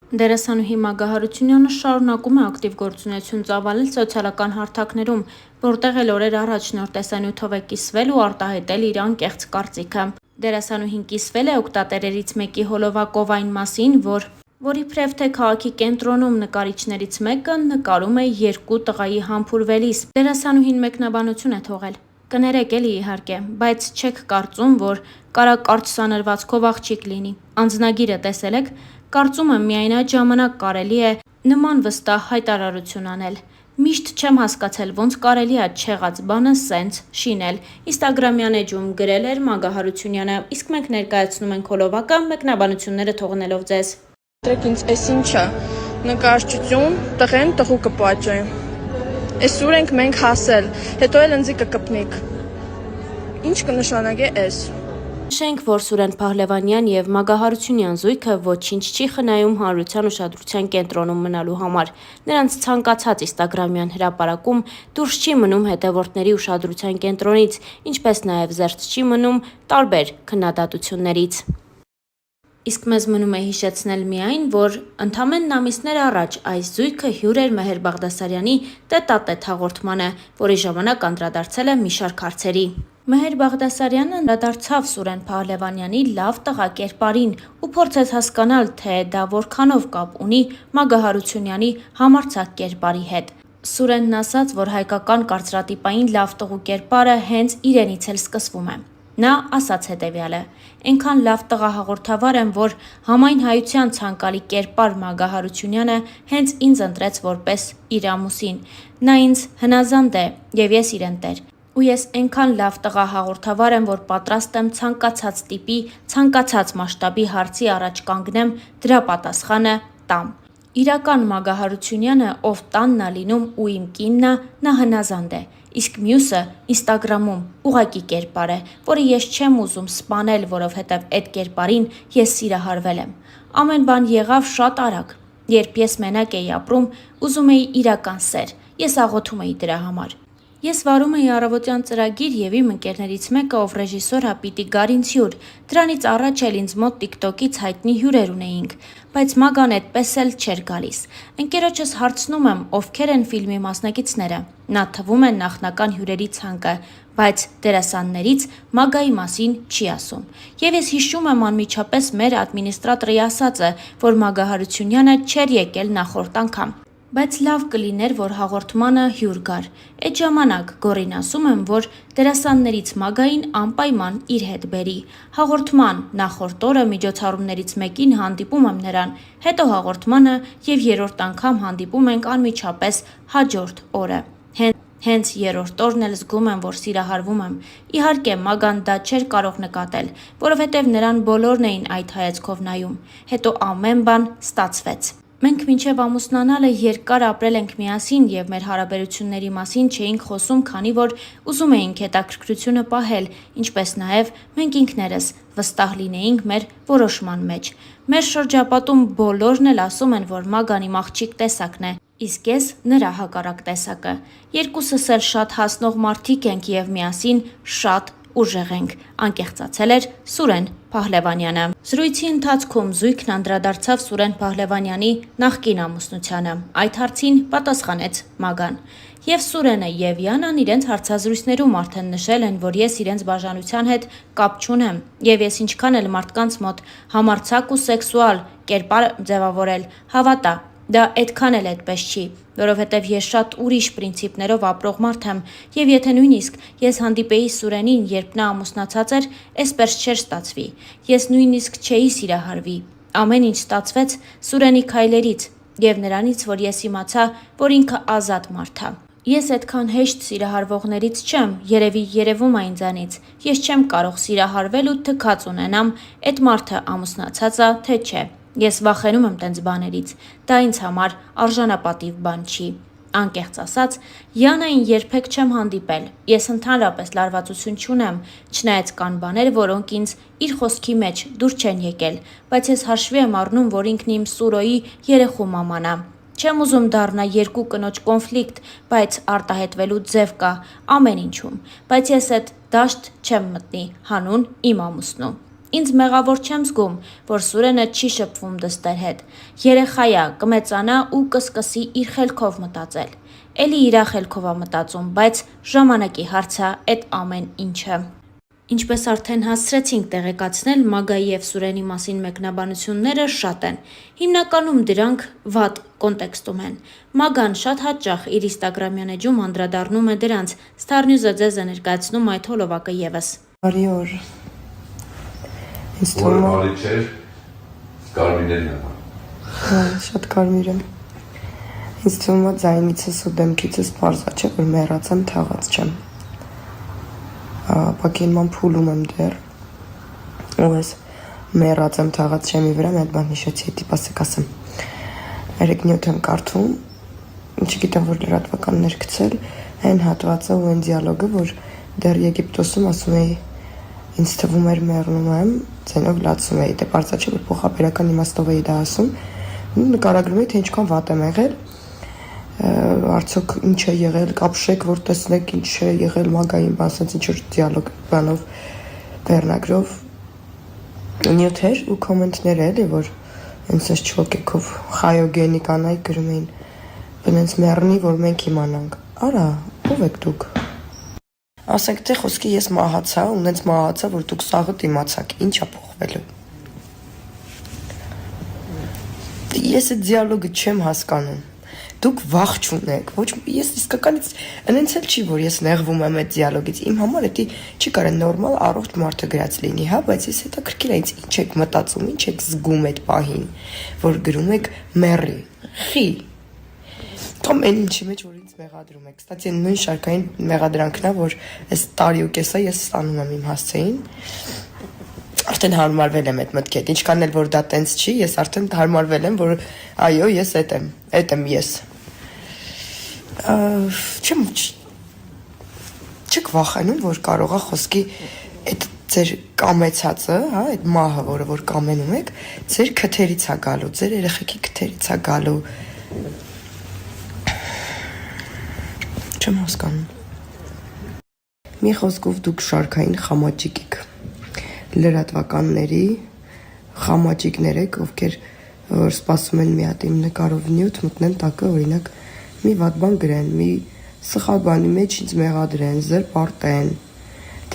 Դերասանուհի Մագա Հարությունյանը շարունակում է ակտիվ գործունեություն ծավալել սոցիալական հարթակներում, որտեղ էլ օրեր առաջ նոր տեսանյութով է կիսվել ու արտահայտել իր անկեղծ կարծիքը։ Դերասանուհին կիսվել է օգտատերերից մեկի հոլովակով այն մասին, որ իբրև թե քաղաքի կենտրոնում նկարիչներից մեկը նկարում է երկու տղայի համբուրվելիս։ Դերասանուհին մեկնաբանություն է թողել. «Կներեք էլի իհարկե, բայց չեք կարծում, որ կարա կարճ սանրվածքով աղջիկ լինի։ Անձնագիրը տեսել եք։ Կարծում եմ միայն այդ ժամանակ կարելի է նման վստահ հայտարարություն անել։ Միշտ չեմ հասկացել ոնց կարելի ա չեղած բանը սենց շինել», Instagram-յան էջում գրել էր Մագա Հարությունյանը, իսկ մենք ներկայացնում ենք հոլովակը մեկնաբանությունները թողնելով ձեզ։ Դրեք ինձ էս ինչա, նկարչություն, տղեն տղուկը պատժե։ Էսուր ենք մենք հասել, հետո էլ ընձի կկպնիկ։ Ինչ կնշանակե էս։ Նշենք, որ Սուրեն Փահլևանյան և Մագա Հարությունյան զույգը ոչինչ չի խնայում հանրության ուշադրության կենտրոնում մնալու համար։ Նրանց ցանկացած ինստագրամյան հրապարակում դուրս չի մնում հետևորդների ուշադրության կենտրոնից, ինչպես նաև զերծ չի մնում տարբեր քննադատություններից։ Իսկ մեզ մնում է հիշեցնել միայն, որ ընդամենն ամիսներ առաջ այս զույգը հյուր էր Մեհեր Բաղդասարյանի «Տետ-ա-տետ» հաղորդմանը, որի ժամանակ անդրադարձել է մի շարք հարցերի։ Մեհեր Բաղդասարյանը անդրադարձավ Սուրեն Փահլևանյանի լավ տղա կերպարին ու փորձեց հասկանալ, թե դա որքանով կապ ունի Մագա Հարությունյանի համարձակ կերպարի հետ։ Սուրենն ասաց, որ հայկական կարծրատիպային լավ տղու կերպարը հենց իրենից էլ սկսվում է։ Նա ասաց հետևյալը. «Էնքան լավ տղա հաղորդավար եմ, որ համայն հայության ցանկալի կերպար Մագա Հարությունյանը հենց ինձ ընտրեց որպես իր ամուսին։ Նա ինձ հնազանդ է և ես իրեն տեր։ Ու ես էնքան լավ տղա հաղորդավար եմ, որ պատրաստ եմ ցանկացած տիպի, ցանկացած մասշտաբի հարցի առաջ կանգնեմ, դրա պատասխանը տամ։ Իրական Մագա Հարությունյանը, ով տանն ա լինում ու իմ կինն ա, նա հնազանդ է։ Իսկ մյուսը ինստագրամում ուղղակի կերպար է, որը ես չեմ ուզում սպանել, որովհետև էդ կերպարին ես սիրահարվել եմ։ Ամեն բան եղավ շատ արագ։ Երբ ես մենակ էի ապրում, ուզում էի իրական սեր, ես աղոթում էի դրա համար։ Ես վարում էի առավոտյան ծրագիր և իմ ընկերներից մեկը, ով ռեժիսոր ա, պիտի գար ինձ հյուր։ Դրանից առաջ էլ ինձ մոտ TikTok-ից հայտնի հյուրեր ունեինք, բայց Մագան էդպես էլ չէր գալիս։ Ընկերոջս հարցնում եմ, ովքեր են ֆիլմի մասնակիցները։ Նա թվում է նախնական հյուրերի ցանկը, բայց դերասաններից Մագայի մասին չի ասում։ Եվ ես հիշում եմ անմիջապես մեր ադմինիստրատորի ասածը, որ Մագա Հարությունյանը չէր եկել նախորդ անգամ։ Բայց լավ կլիներ, որ հաղորդմանը հյուր գար։ Էդ ժամանակ գոռին ասում եմ, որ դերասաններից Մագային անպայման իր հետ բերի։ Հաղորդման նախորդ օրը միջոցառումներից մեկին հանդիպում եմ նրան, հետո հաղորդմանը և երրորդ անգամ հանդիպում ենք անմիջապես հաջորդ օրը։ Հենց երրորդ օրն էլ զգում եմ, որ սիրահարվում եմ։ Իհարկե, Մագան դա չէր կարող նկատել, որովհետև նրան բոլորն էին այդ հայացքով նայում։ Հետո ամեն բան ստացվեց։ Մենք մինչև ամուսնանալը երկար ապրել ենք միասին և մեր հարաբերությունների մասին չէինք խոսում, քանի որ ուզում էինք հետաքրքրությունը պահել, ինչպես նաև մենք ինքներս վստահ լինեինք մեր որոշման մեջ։ Մեր շրջապատում բոլորն էլ ասում են, որ Մագան իմ աղջիկ տեսակն է, իսկ ես նրա հակառակ տեսակը։ Երկուսս էլ շատ հասնող մարդիկ ենք և միասին շատ ուժեղ ենք, անկեղծացել էր Սուրեն Փահլևանյանը։ Զրույցի ընթացքում զույգն անդրադարձավ Սուրեն Փահլևանյանի նախկին ամուսնությանը։ Այդ հարցին պատասխանեց Մագան։ Եվ Սուրենը և Յանան իրենց հարցազրույցներում արդեն նշել են, որ ես իրենց բաժանության հետ կապ չունեմ, և ես ինչքան էլ մարդկանց մոտ համարձակ ու սեքսուալ կերպար ձևավորել, հավատա, դա էդքան էլ էդպես չի, որովհետև ես շատ ուրիշ պրինցիպներով ապրող մարդ եմ, և եթե նույնիսկ ես հանդիպեի Սուրենին, երբ նա ամուսնացած էր, էսպես չէր ստացվի։ Ես նույնիսկ չէի սիրահարվի։ Ամեն ինչ ստացվեց Սուրենի քայլերից և նրանից, որ ես իմացա, որ ինքը ազատ մարդ ա։ Ես էդքան հեշտ սիրահարվողներից չեմ, երևի երևում ա ինձանից։ Ես չեմ կարող սիրահարվել ու թքած ունենամ, էդ մարդը ամուսնացած ա, թե չէ։ Ես վախենում եմ տենց բաներից։ Դա ինձ համար արժանապատիվ բան չի։ Անկեղծ ասած, Յանային երբեք չեմ հանդիպել։ Ես ընդհանրապես լարվածություն չունեմ, չնայած կան բաներ, որոնք ինձ իր խոսքի մեջ դուր չեն եկել, բայց ես հաշվի եմ առնում, որ ինքն իմ Սուրոյի երեխու մաման ա։ Չեմ ուզում դառնա երկու կնոջ կոնֆլիկտ, բայց արտահայտվելու ձև կա ամեն ինչում։ Բայց ես էդ դաշտ չեմ մտնի հանուն իմ ամուսնու։ ինձ մեղավոր չեմ զգում, որ Սուրենը չի շփվում դստեր հետ։ Երեխա է, կմեծանա ու կսկսի իր խելքով մտածել։ Էլի իրա խելքով է մտածում, բայց ժամանակի հարց է այդ ամեն ինչը։ Ինչպես արդեն հասցրեցինք տեղեկացնել, Մագայի և Սուրենի մասին մեկնաբանությունները շատ են։ Հիմնականում դրանք վատ կոնտեքստում են։ Մագան շատ հաճախ իր Instagram-յան էջում անդրադառնում է դրանց, Star News-ը ձեզ է ներկայացնում այդ հոլովակը ևս։ Բարի օր։ Ինձ թվում է չէր կարմիրն է։ շատ կարմիր եմ։ Ինձ թվում է ձայնիցս ու դեմքիցս պարզ է, չէ, որ մեռած եմ, թաղած չեմ։ Պակինման փուլում եմ դեռ։ Ու ես մեռած եմ, թաղած չեմի վրա մի հատ բան հիշեցի, տիպասեք ասեմ։ Երեք նյութ եմ կարդում, չգիտեմ որ լրատվականներ գցել, այն հատվածը ու այն դիալոգը, որ դեռ Եգիպտոսում ասում էի, ինձ թվում էր մեռնում եմ, ձենով լացում էի, դե պարզ չէ, որ փոխաբերական իմաստով էի դա ասում, նկարագրում էի, թե ինչքան վատ եմ եղել, արդյոք ինչ է եղել, կապշեք, որ տեսնեք ինչ է եղել Մագային, բասած ինչ-որ դիալոգ բանով, վերնագրով, նյութեր ու կոմենտներ էլի, որ ինձ չոկեքով խայոգենի կանայք գրում էին, բնենց մեռնի, որ մենք իմանանք, արա, ով եք դուք, ասենք թե խոսքի ես մահացա, ու նենց մահացա, որ դուք սաղը դիմացաք, ինչ է փոխվելու, ես այդ դիալոգը չեմ հասկանում, դուք վախ չունեք, ոչ ես իսկականից այնց էլ չի, որ ես նեղվում եմ այդ դիալոգից, իմ համար դա չի կարող նորմալ առողջ մարդը գրած լինի, հա, բայց ես հետաքրքիր է ինչ եք մտածում, ինչ եք զգում այդ պահին, որ գրում եք մեռի, խի, կամ այն ինչի մեջ, որ ինձ մեղադրում եք, կստացի նույն շարքային մեղադրանքն է, որ այս տարի ու կեսա ես ստանում եմ իմ հասցեին, արդեն հարմարվել եմ այդ մտքի հետ, ինչքան էլ որ դա տենց չի, ես արդեն հարմարվել եմ, որ այո, ես էդ եմ ես։ Չեք վախենում, որ կարողա խոսքի այդ ձեր կամեցածը, հա, այդ մահը, որը որ կամենում եք, ձեր քթերից է գալու, ձեր երեխեքի քթերից է գալու։ Չեմ հասկանում։ Մի խոսքով դուք շարքային խամաճիկ եք։ Լրատվականների խամաճիկներ եք, ովքեր որ սպասում են մի հատ իմ նկարով նյութ մտնեն տակը, օրինակ մի վատ բան գրեն, մի սխալ բանի մեջ ինձ մեղադրեն, զրպարտեն։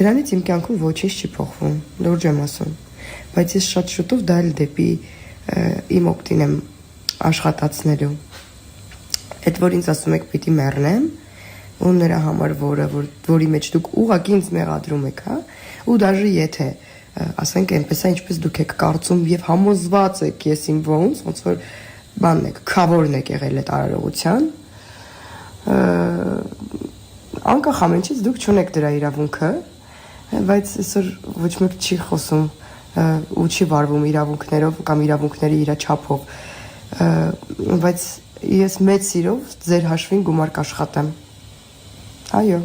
Դրանից իմ կյանքում ոչինչ չի փոխվում, լուրջ եմ ասում, բայց ես շատ շուտով դա էլ դեպի իմ օգտին եմ աշխատացնելու։ Այդ որ ինձ ասում եք պիտի մեռնեմ, ու նրա համար որի մեջ դուք ուղղակի ինձ մեղադրում եք, հա, ու դաժե եթե ասենք այնպես է ինչպես դուք եք կարծում եւ համոզված եք ես իմ ոնց որ բանն եք, քավորն եք եղել այդ արարողության, անկախ ամենից դուք չունեք դրա իրավունքը, բայց այսօր ոչ մեկ չի խոսում ու չի վարվում իրավունքներով կամ իրավունքների իր չափով, բայց ես մեծ սիրով ձեր հաշվին գումար կաշխատեմ, այո